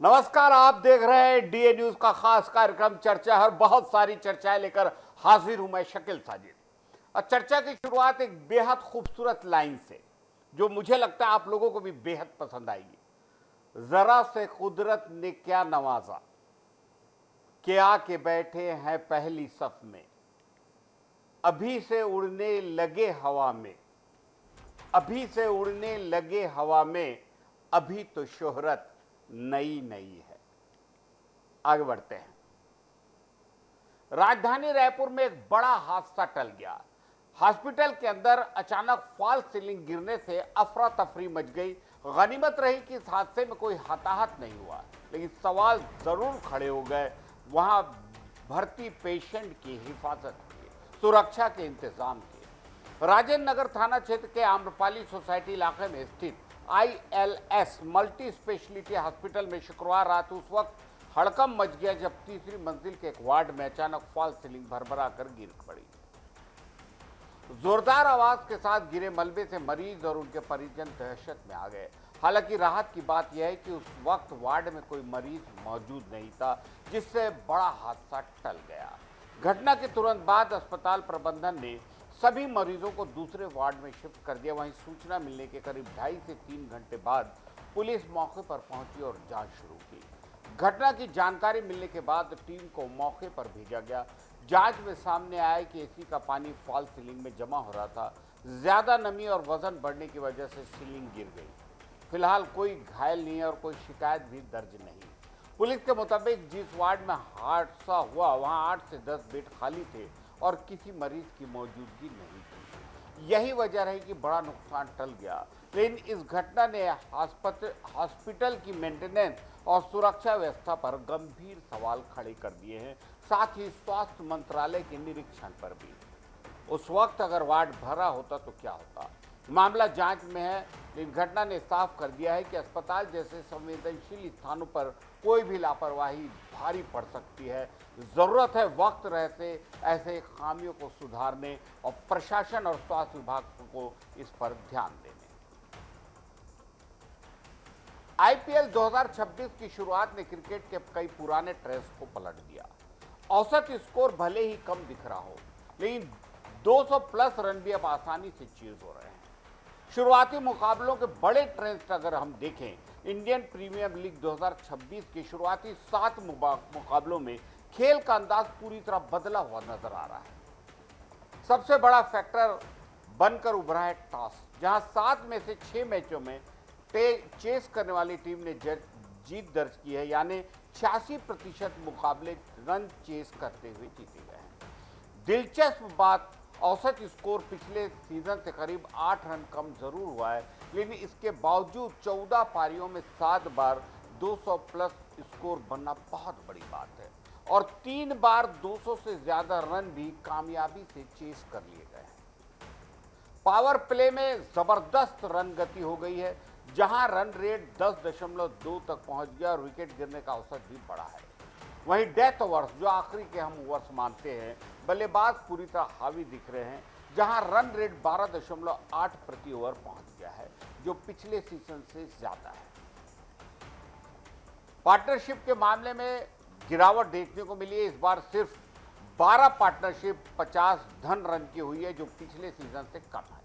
नमस्कार, आप देख रहे हैं डीए न्यूज का खास कार्यक्रम चर्चा है और बहुत सारी चर्चाएं लेकर हाजिर हूं मैं शकील साजिद। और चर्चा की शुरुआत एक बेहद खूबसूरत लाइन से जो मुझे लगता है आप लोगों को भी बेहद पसंद आएगी। जरा से कुदरत ने क्या नवाजा के आके बैठे हैं पहली सफ में, अभी से उड़ने लगे हवा में, अभी से उड़ने लगे हवा में, अभी तो शोहरत नई नई है। आगे बढ़ते हैं। राजधानी रायपुर में एक बड़ा हादसा टल गया। हॉस्पिटल के अंदर अचानक फॉल्स सीलिंग गिरने से अफरा तफरी मच गई। गनीमत रही कि इस हादसे में कोई हताहत नहीं हुआ, लेकिन सवाल जरूर खड़े हो गए। वहां भर्ती पेशेंट की हिफाजत की, सुरक्षा के इंतजाम किए। राजेंद्र नगर थाना क्षेत्र के आम्रपाली सोसाइटी इलाके में स्थित ILS मल्टी स्पेशलिटी हॉस्पिटल में शुक्रवार रात उस वक्त हड़कंप मच गया जब तीसरी मंजिल के एक वार्ड में अचानक फॉल्स सीलिंग भरभरा कर गिर पड़ी। जोरदार आवाज के साथ गिरे मलबे से मरीज और उनके परिजन दहशत में आ गए। हालांकि राहत की बात यह है कि उस वक्त वार्ड में कोई मरीज मौजूद नहीं था, जिससे बड़ा हादसा टल गया। घटना के तुरंत बाद अस्पताल प्रबंधन ने सभी मरीजों को दूसरे वार्ड में शिफ्ट कर दिया। वहीं सूचना मिलने के करीब 2.5 से 3 घंटे बाद पुलिस मौके पर पहुंची और जांच शुरू की। घटना की जानकारी मिलने के बाद टीम को मौके पर भेजा गया। जांच में सामने आया कि एसी का पानी फॉल्स सीलिंग में जमा हो रहा था। ज्यादा नमी और वजन बढ़ने की वजह से सीलिंग गिर गई। फिलहाल कोई घायल नहीं है और कोई शिकायत भी दर्ज नहीं। पुलिस के मुताबिक जिस वार्ड में हादसा हुआ वहां 8 से 10 बेड खाली थे और किसी मरीज की मौजूदगी नहीं थी। यही वजह रही कि बड़ा नुकसान टल गया। लेकिन इस घटना ने हॉस्पिटल की मेंटेनेंस और सुरक्षा व्यवस्था पर गंभीर सवाल खड़े कर दिए हैं, साथ ही स्वास्थ्य मंत्रालय के निरीक्षण पर भी। उस वक्त अगर वार्ड भरा होता तो क्या होता? मामला जांच में है, लेकिन घटना ने साफ कर दिया है कि अस्पताल जैसे संवेदनशील स्थानों पर कोई भी लापरवाही भारी पड़ सकती है। जरूरत है वक्त रहते ऐसे खामियों को सुधारने और प्रशासन और स्वास्थ्य विभाग को इस पर ध्यान देने। IPL 2026 की शुरुआत ने क्रिकेट के कई पुराने ट्रेंड्स को पलट दिया। औसत स्कोर भले ही कम दिख रहा हो, लेकिन 200 प्लस रन भी अब आसानी से चेज हो रहे हैं। शुरुआती मुकाबलों के बड़े ट्रेंड्स अगर हम देखें, इंडियन प्रीमियर लीग 2026 के शुरुआती 7 मुकाबलों में खेल का अंदाज पूरी तरह बदला हुआ नजर आ रहा है। सबसे बड़ा फैक्टर बनकर उभरा है टॉस, जहां 7 में से 6 मैचों में चेस करने वाली टीम ने जीत दर्ज की है, यानी 86% मुकाबले रन चेस करते हुए जीते गए हैं। दिलचस्प बात, औसत स्कोर पिछले सीजन से करीब 8 रन कम जरूर हुआ है, लेकिन इसके बावजूद 14 पारियों में 7 बार 200 प्लस स्कोर बनना बहुत बड़ी बात है और 3 बार 200 से ज्यादा रन भी कामयाबी से चेस कर लिए गए हैं। पावर प्ले में जबरदस्त रन गति हो गई है, जहां रन रेट 10.2 तक पहुंच गया और विकेट गिरने का औसत भी बढ़ा है। वहीं डेथ ओवर्स, जो आखिरी के हम ओवर्स मानते हैं, बल्लेबाज पूरी तरह हावी दिख रहे हैं, जहां रन रेट 12.8 प्रति ओवर पहुंच गया है, जो पिछले सीजन से ज्यादा है। पार्टनरशिप के मामले में गिरावट देखने को मिली है। इस बार सिर्फ 12 पार्टनरशिप 50 धन रन की हुई है, जो पिछले सीजन से कम है।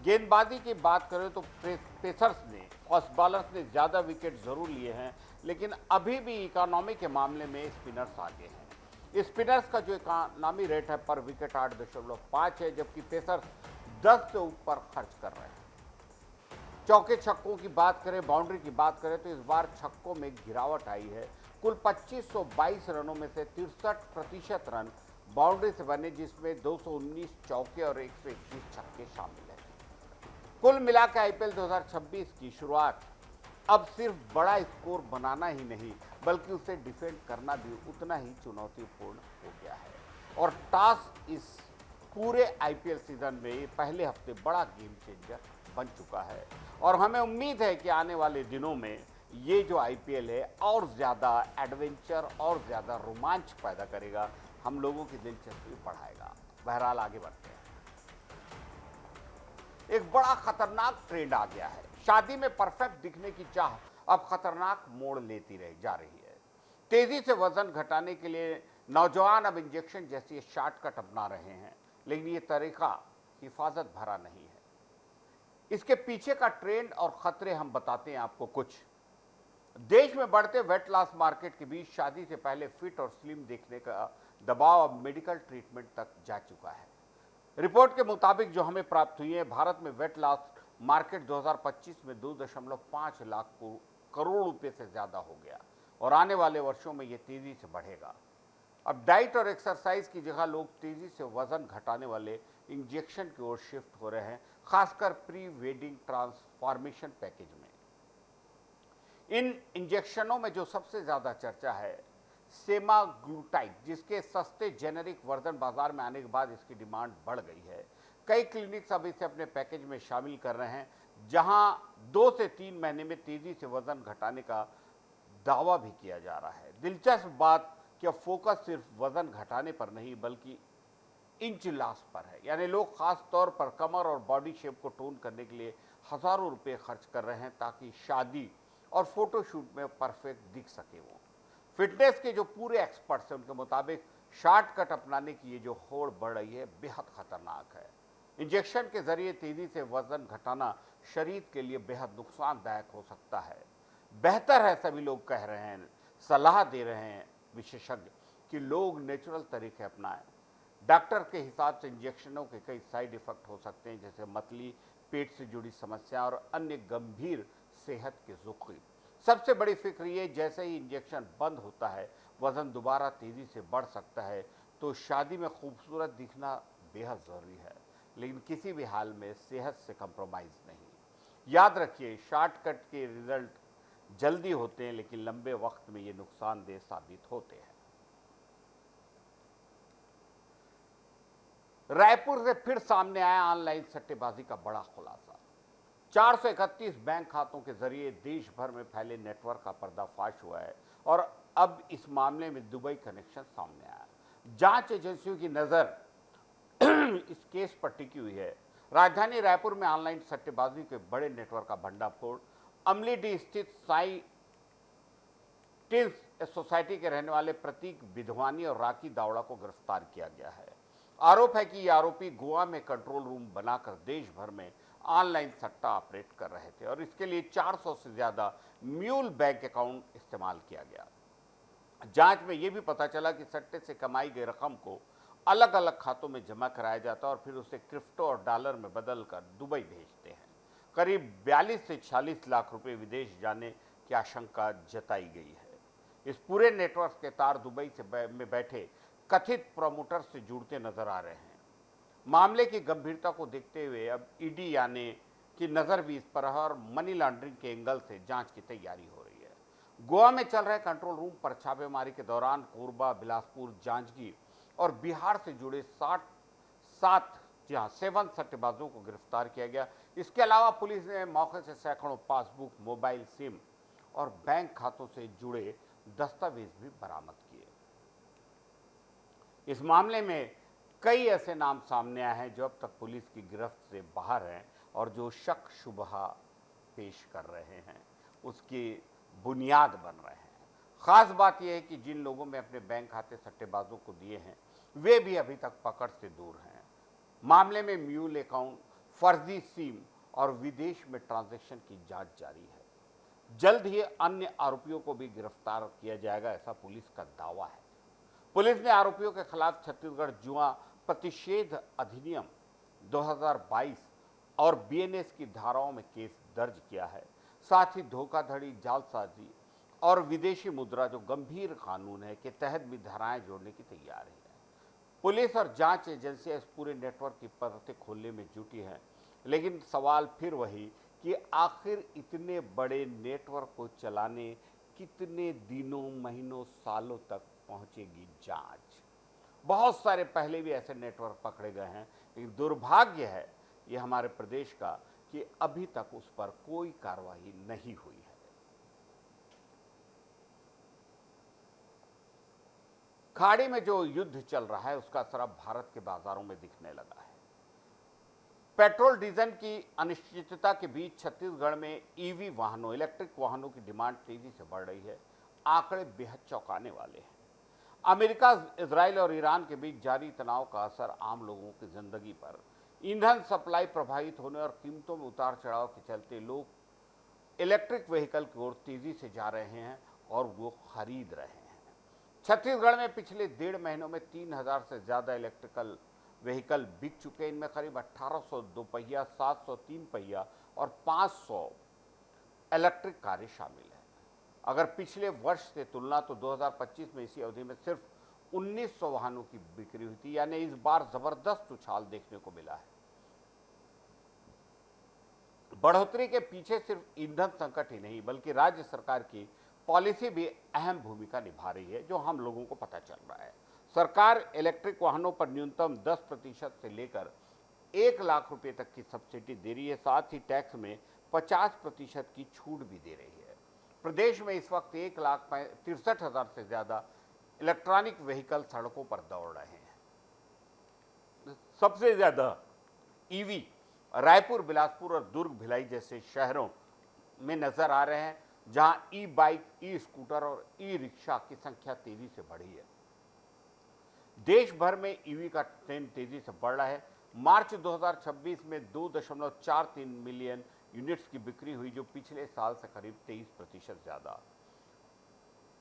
गेंदबाजी की बात करें तो पेसर्स ने, फास्ट बॉलर्स ने ज्यादा विकेट जरूर लिए हैं, लेकिन अभी भी इकोनॉमी के मामले में स्पिनर्स आगे हैं। स्पिनर्स का जो इकोनॉमी रेट है पर विकेट 8.5 है, जबकि पेसर्स 10 से ऊपर खर्च कर रहे हैं। चौके छक्कों की बात करें, बाउंड्री की बात करें तो इस बार छक्कों में गिरावट आई है। कुल 2522 रनों में से 63% रन बाउंड्री से बने, जिसमें 219 चौके और 121 छक्के शामिल हैं। कुल मिलाकर IPL 2026 की शुरुआत अब सिर्फ बड़ा स्कोर बनाना ही नहीं, बल्कि उसे डिफेंड करना भी उतना ही चुनौतीपूर्ण हो गया है। और टॉस इस पूरे IPL सीजन में पहले हफ्ते बड़ा गेम चेंजर बन चुका है और हमें उम्मीद है कि आने वाले दिनों में ये जो IPL है और ज़्यादा एडवेंचर और ज़्यादा रोमांच पैदा करेगा, हम लोगों की दिलचस्पी बढ़ाएगा। बहरहाल आगे बढ़ते हैं। एक बड़ा खतरनाक ट्रेंड आ गया है। शादी में परफेक्ट दिखने की चाह अब खतरनाक मोड़ लेती रह जा रही है। तेजी से वजन घटाने के लिए नौजवान अब इंजेक्शन जैसी शॉर्टकट अपना रहे हैं, लेकिन ये तरीका हिफाजत भरा नहीं है। इसके पीछे का ट्रेंड और खतरे हम बताते हैं आपको कुछ। देश में बढ़ते वेट लॉस मार्केट के बीच शादी से पहले फिट और स्लिम दिखने का दबाव अब मेडिकल ट्रीटमेंट तक जा चुका है। रिपोर्ट के मुताबिक जो हमें प्राप्त हुई है, भारत में वेट लॉस मार्केट 2025 में 2.5 लाख करोड़ रुपए से ज्यादा हो गया और आने वाले वर्षों में यह तेजी से बढ़ेगा। अब डाइट और एक्सरसाइज की जगह लोग तेजी से वजन घटाने वाले इंजेक्शन की ओर शिफ्ट हो रहे हैं, खासकर प्री वेडिंग ट्रांसफॉर्मेशन पैकेज में। इन इंजेक्शनों में जो सबसे ज्यादा चर्चा है सेमाग्लूटाइड, जिसके सस्ते जेनेरिक वर्जन बाजार में आने के बाद इसकी डिमांड बढ़ गई है। कई क्लिनिक्स अब इसे अपने पैकेज में शामिल कर रहे हैं, जहां 2 से 3 महीने में तेजी से वजन घटाने का दावा भी किया जा रहा है। दिलचस्प बात कि अब फोकस सिर्फ वजन घटाने पर नहीं बल्कि इंच लॉस पर है, यानी लोग खास तौर पर कमर और बॉडी शेप को टोन करने के लिए हजारों रुपए खर्च कर रहे हैं ताकि शादी और फोटोशूट में परफेक्ट दिख सके। वो फिटनेस के जो पूरे एक्सपर्ट्स हैं उनके मुताबिक शॉर्टकट अपनाने की ये जो होड़ बढ़ रही है बेहद खतरनाक है। इंजेक्शन के जरिए तेजी से वजन घटाना शरीर के लिए बेहद नुकसानदायक हो सकता है। बेहतर है, सभी लोग कह रहे हैं, सलाह दे रहे हैं विशेषज्ञ, कि लोग नेचुरल तरीके अपनाएं। डॉक्टर के हिसाब से इंजेक्शनों के कई साइड इफेक्ट हो सकते हैं, जैसे मतली, पेट से जुड़ी समस्या और अन्य गंभीर सेहत के जोखिम। सबसे बड़ी फिक्र ये, जैसे ही इंजेक्शन बंद होता है वजन दोबारा तेजी से बढ़ सकता है। तो शादी में खूबसूरत दिखना बेहद जरूरी है, लेकिन किसी भी हाल में सेहत से कंप्रोमाइज नहीं। याद रखिए, शॉर्टकट के रिजल्ट जल्दी होते हैं लेकिन लंबे वक्त में ये नुकसानदेह साबित होते हैं। रायपुर से फिर सामने आया ऑनलाइन सट्टेबाजी का बड़ा खुलासा। 431 बैंक खातों के जरिए देश भर में फैले नेटवर्क का पर्दाफाश हुआ है और अब इस मामले में दुबई कनेक्शन सामने आया। जांच एजेंसियों की नजर इस केस पर टिकी हुई है। राजधानी रायपुर में ऑनलाइन सट्टेबाजी के बड़े नेटवर्क का भंडाफोड़ अमलीडीह स्थित साई टिल्स सोसाइटी के रहने वाले प्रतीक विधवानी और राखी दावड़ा को गिरफ्तार किया गया है। आरोप है कि ये आरोपी गोवा में कंट्रोल रूम बनाकर देश भर में ऑनलाइन सट्टा ऑपरेट कर रहे थे और इसके लिए 400 से ज्यादा म्यूल बैंक अकाउंट इस्तेमाल किया गया। जांच में यह भी पता चला कि सट्टे से कमाई गई रकम को अलग अलग खातों में जमा कराया जाता है और फिर उसे क्रिप्टो और डॉलर में बदलकर दुबई भेजते हैं। करीब 42 से 46 लाख रुपए विदेश जाने की आशंका जताई गई है। इस पूरे नेटवर्क के तार दुबई में बैठे कथित प्रमोटर से जुड़ते नजर आ रहे हैं। मामले की गंभीरता को देखते हुए अब ईडी यानी की नजर भी इस पर है और मनी लॉन्ड्रिंग के एंगल से जांच की तैयारी हो रही है। गोवा में चल रहे कंट्रोल रूम पर छापेमारी के दौरान कोरबा, बिलासपुर, जांजगीर और बिहार से जुड़े 7 सट्टेबाजों को गिरफ्तार किया गया। इसके अलावा पुलिस ने मौके से सैकड़ों पासबुक, मोबाइल सिम और बैंक खातों से जुड़े दस्तावेज भी बरामद किए। इस मामले में कई ऐसे नाम सामने आए हैं जो अब तक पुलिस की गिरफ्त से बाहर हैं और जो शक शुबहा पेश कर रहे हैं, उसकी बुनियाद बन रहे हैं। खास बात यह है कि जिन लोगों में अपने बैंक खाते सट्टेबाजों को दिए हैं वे भी अभी तक पकड़ से दूर हैं। मामले में म्यूल अकाउंट, फर्जी सिम और विदेश में ट्रांजैक्शन की जांच जारी है। जल्द ही अन्य आरोपियों को भी गिरफ्तार किया जाएगा, ऐसा पुलिस का दावा है। पुलिस ने आरोपियों के खिलाफ छत्तीसगढ़ जुआ प्रतिषेध अधिनियम 2022 और बीएनएस की धाराओं में केस दर्ज किया है। साथ ही धोखाधड़ी, जालसाजी और विदेशी मुद्रा, जो गंभीर कानून है, के तहत भी धाराएं जोड़ने की तैयारी है। पुलिस और जांच एजेंसियां इस पूरे नेटवर्क की परतें खोलने में जुटी हैं, लेकिन सवाल फिर वही कि आखिर इतने बड़े नेटवर्क को चलाने कितने दिनों, महीनों, सालों तक पहुंचेगी जांच। बहुत सारे पहले भी ऐसे नेटवर्क पकड़े गए हैं, लेकिन दुर्भाग्य है ये हमारे प्रदेश का कि अभी तक उस पर कोई कार्रवाई नहीं हुई है। खाड़ी में जो युद्ध चल रहा है उसका असर अब भारत के बाजारों में दिखने लगा है। पेट्रोल डीजल की अनिश्चितता के बीच छत्तीसगढ़ में ईवी वाहनों इलेक्ट्रिक वाहनों की डिमांड तेजी से बढ़ रही है। आंकड़े बेहद चौंकाने वाले हैं। अमेरिका, इजराइल और ईरान के बीच जारी तनाव का असर आम लोगों की जिंदगी पर, ईंधन सप्लाई प्रभावित होने और कीमतों में उतार चढ़ाव के चलते लोग इलेक्ट्रिक व्हीकल की ओर तेजी से जा रहे हैं और वो खरीद रहे हैं। छत्तीसगढ़ में पिछले 1.5 महीनों में 3,000 से ज्यादा इलेक्ट्रिकल व्हीकल बिक चुके हैं। इनमें करीब 1800 दोपहिया, 700 तीन पहिया और 500 इलेक्ट्रिक कारें शामिल हैं। अगर पिछले वर्ष से तुलना तो 2025 में इसी अवधि में सिर्फ 1900 वाहनों की बिक्री हुई थी, यानी इस बार जबरदस्त उछाल देखने को मिला है। बढ़ोतरी के पीछे सिर्फ ईंधन संकट ही नहीं बल्कि राज्य सरकार की पॉलिसी भी अहम भूमिका निभा रही है, जो हम लोगों को पता चल रहा है। सरकार इलेक्ट्रिक वाहनों पर न्यूनतम 10% से लेकर 1 लाख रुपए तक की सब्सिडी दे रही है। साथ ही टैक्स में 50% की छूट भी दे रही है। प्रदेश में इस वक्त 1,63,000 से ज्यादा इलेक्ट्रॉनिक व्हीकल सड़कों पर दौड़ रहे हैं। सबसे ज्यादा ईवी रायपुर, बिलासपुर और दुर्ग, भिलाई जैसे शहरों में नजर आ रहे हैं, जहां ई बाइक, ई स्कूटर और ई रिक्शा की संख्या तेजी से बढ़ी है। देश भर में ईवी का ट्रेंड तेजी से बढ़ रहा है। मार्च 2026 में 2.43 मिलियन यूनिट्स की बिक्री हुई, जो पिछले साल से करीब 23% ज्यादा।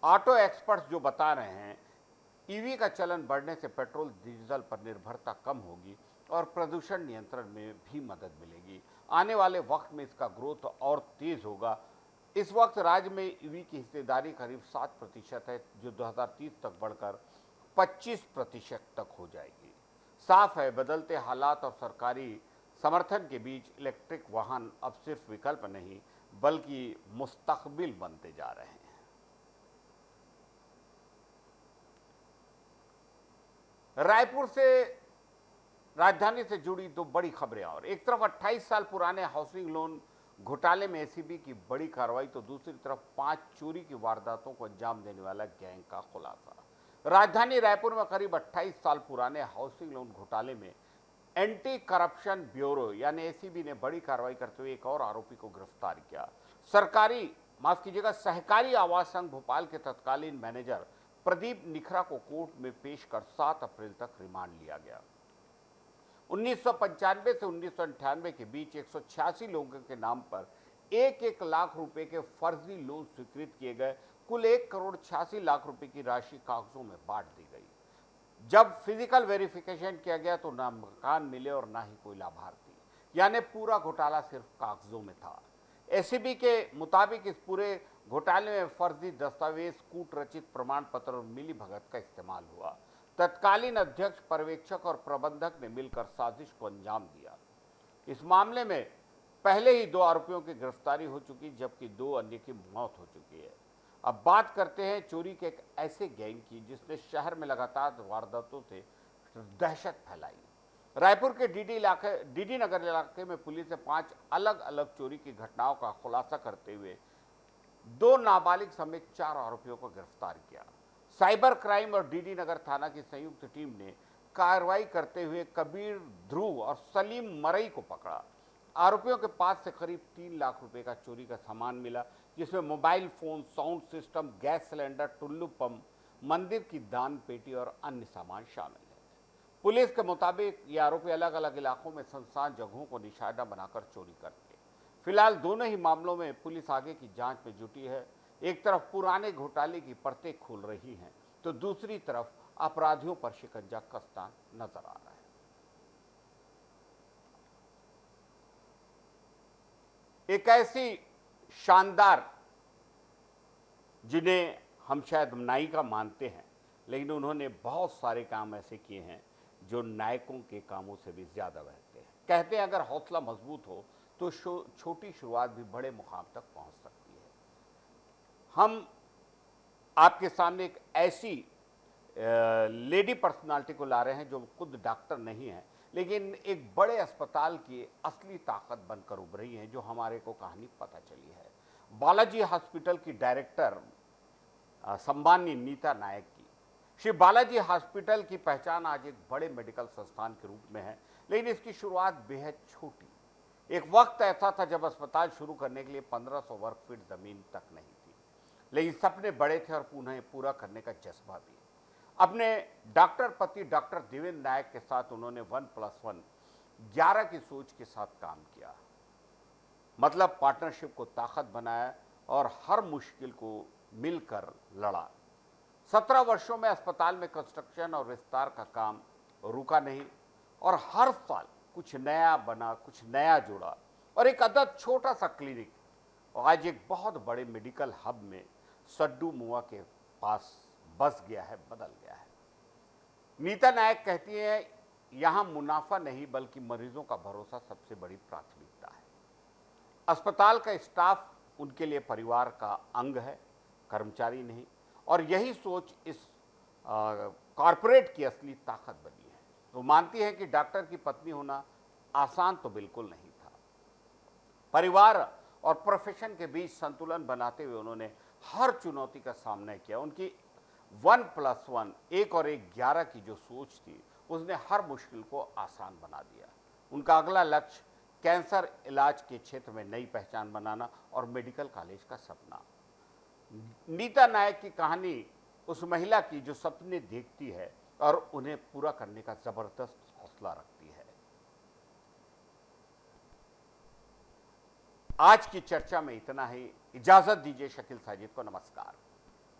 ऑटो एक्सपर्ट्स जो बता रहे हैं, ईवी का चलन बढ़ने से पेट्रोल डीजल पर निर्भरता कम होगी और प्रदूषण नियंत्रण में भी मदद मिलेगी। आने वाले वक्त में इसका ग्रोथ और तेज होगा। इस वक्त राज्य में ईवी की हिस्सेदारी करीब 7% है, जो 2030 तक बढ़कर 25% तक हो जाएगी। साफ है, बदलते हालात और सरकारी समर्थन के बीच इलेक्ट्रिक वाहन अब सिर्फ विकल्प नहीं बल्कि मुस्तकबिल बनते जा रहे हैं। रायपुर से राजधानी से जुड़ी दो बड़ी खबरें और एक तरफ 28 साल पुराने हाउसिंग लोन घोटाले में एसीबी की बड़ी कार्रवाई, तो दूसरी तरफ 5 चोरी की वारदातों को अंजाम देने वाला गैंग का खुलासा। राजधानी रायपुर में करीब 28 साल पुराने हाउसिंग लोन घोटाले में एंटी करप्शन ब्यूरो यानी एसीबी ने बड़ी कार्रवाई करते हुए एक और आरोपी को गिरफ्तार किया। सहकारी आवास संघ भोपाल के तत्कालीन मैनेजर प्रदीप निखरा को कोर्ट में पेश कर 7 अप्रैल तक रिमांड लिया गया। 1995 से 1998 के बीच 186 लोगों के नाम पर 1-1 लाख रुपए के फर्जी लोन स्वीकृत किए गए। कुल 1,86,00,000 रुपए की राशि कागजों में बांट दी गई। जब फिजिकल वेरिफिकेशन किया गया तो ना मकान मिले और ना ही कोई लाभार्थी, यानी पूरा घोटाला सिर्फ कागजों में था। एसीबी के मुताबिक इस पूरे घोटाले में फर्जी दस्तावेज, कूट रचित प्रमाण पत्र और मिली भगत का इस्तेमाल हुआ। तत्कालीन अध्यक्ष, पर्यवेक्षक और प्रबंधक ने मिलकर साजिश को अंजाम दिया। इस मामले में पहले ही 2 आरोपियों की गिरफ्तारी हो चुकी, जबकि 2 अन्य की मौत हो चुकी है। अब बात करते हैं चोरी के एक ऐसे गैंग की जिसने शहर में लगातार वारदातों से दहशत फैलाई। रायपुर के डीडी नगर इलाके में पुलिस ने 5 अलग अलग चोरी की घटनाओं का खुलासा करते हुए 2 नाबालिग समेत 4 आरोपियों को गिरफ्तार किया। साइबर क्राइम और डीडी नगर थाना की संयुक्त टीम ने कार्रवाई करते हुए कबीर, ध्रुव और सलीम मरई को पकड़ा। आरोपियों के पास से करीब 3 लाख रुपए का चोरी का सामान मिला, जिसमें mobile phone, sound system, gas cylinder, Tullu pump, मंदिर की दान पेटी और अन्य सामान शामिल है। पुलिस के मुताबिक ये आरोपी अलग अलग इलाकों में सुनसान जगहों को निशाना बनाकर चोरी करते। फिलहाल दोनों ही मामलों में पुलिस आगे की जांच में जुटी है। एक तरफ पुराने घोटाले की परतें खुल रही हैं, तो दूसरी तरफ अपराधियों पर शिकंजा कसता नजर आ रहा है। एक ऐसी शानदार, जिन्हें हम शायद नायिका मानते हैं, लेकिन उन्होंने बहुत सारे काम ऐसे किए हैं जो नायकों के कामों से भी ज्यादा बेहतर हैं। कहते हैं अगर हौसला मजबूत हो तो छोटी शुरुआत भी बड़े मुकाम तक पहुंच सकती है। हम आपके सामने एक ऐसी लेडी पर्सनालिटी को ला रहे हैं जो खुद डॉक्टर नहीं है, लेकिन एक बड़े अस्पताल की असली ताकत बनकर उभरी है, जो हमारे को कहानी पता चली है। बालाजी हॉस्पिटल की डायरेक्टर सम्माननीय नीता नायक की। श्री बालाजी हॉस्पिटल की पहचान आज एक बड़े मेडिकल संस्थान के रूप में है, लेकिन इसकी शुरुआत बेहद छोटी। एक वक्त ऐसा था जब अस्पताल शुरू करने के लिए 1500 वर्ग फीट जमीन तक नहीं थी, लेकिन सपने बड़े थे और उन्हें पूरा करने का जज्बा भी। अपने डॉक्टर पति डॉक्टर देवेंद्र नायक के साथ उन्होंने 1+1 11 की सोच के साथ काम किया, मतलब पार्टनरशिप को ताकत बनाया और हर मुश्किल को मिलकर लड़ा। 17 वर्षों में अस्पताल में कंस्ट्रक्शन और विस्तार का काम रुका नहीं और हर साल कुछ नया बना, कुछ नया जुड़ा और एक अदद छोटा सा क्लिनिक आज एक बहुत बड़े मेडिकल हब में सड्डू मुआ के पास बस गया है, बदल गया है। नीता नायक कहती है, यहां मुनाफा नहीं बल्कि मरीजों का भरोसा सबसे बड़ी प्राथमिकता है। अस्पताल का स्टाफ उनके लिए परिवार का अंग है, कर्मचारी नहीं, और यही सोच इस कॉरपोरेट की असली ताकत बनी है। वो मानती है कि डॉक्टर की पत्नी होना आसान तो बिल्कुल नहीं था। परिवार और प्रोफेशन के बीच संतुलन बनाते हुए उन्होंने हर चुनौती का सामना किया। उनकी 1+1 1 और 1 11 की जो सोच थी उसने हर मुश्किल को आसान बना दिया। उनका अगला लक्ष्य कैंसर इलाज के क्षेत्र में नई पहचान बनाना और मेडिकल कॉलेज का सपना। नीता नायक की कहानी उस महिला की जो सपने देखती है और उन्हें पूरा करने का जबरदस्त हौसला रखती है। आज की चर्चा में इतना ही। इजाजत दीजिए शकील साजिद को। नमस्कार।